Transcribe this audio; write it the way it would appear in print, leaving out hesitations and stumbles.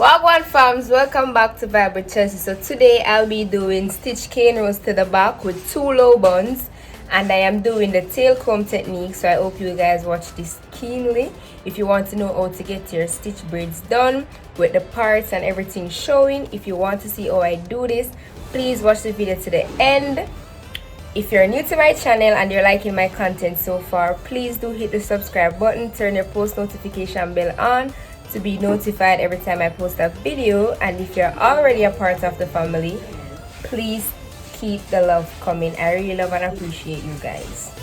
Wagwan fams, welcome back to Vibe with Chelsea. So today I'll be doing stitch cane rows to the back with 2 low buns, and I am doing the tail comb technique. So I hope you guys watch this keenly if you want to know how to get your stitch braids done with the parts and everything showing. If you want to see how I do this, please watch the video to the end. If you're new to my channel and you're liking my content so far, please do hit the subscribe button, turn your post notification bell on to be notified every time I post a video. And if you're already a part of the family, please keep the love coming. I really love and appreciate you guys.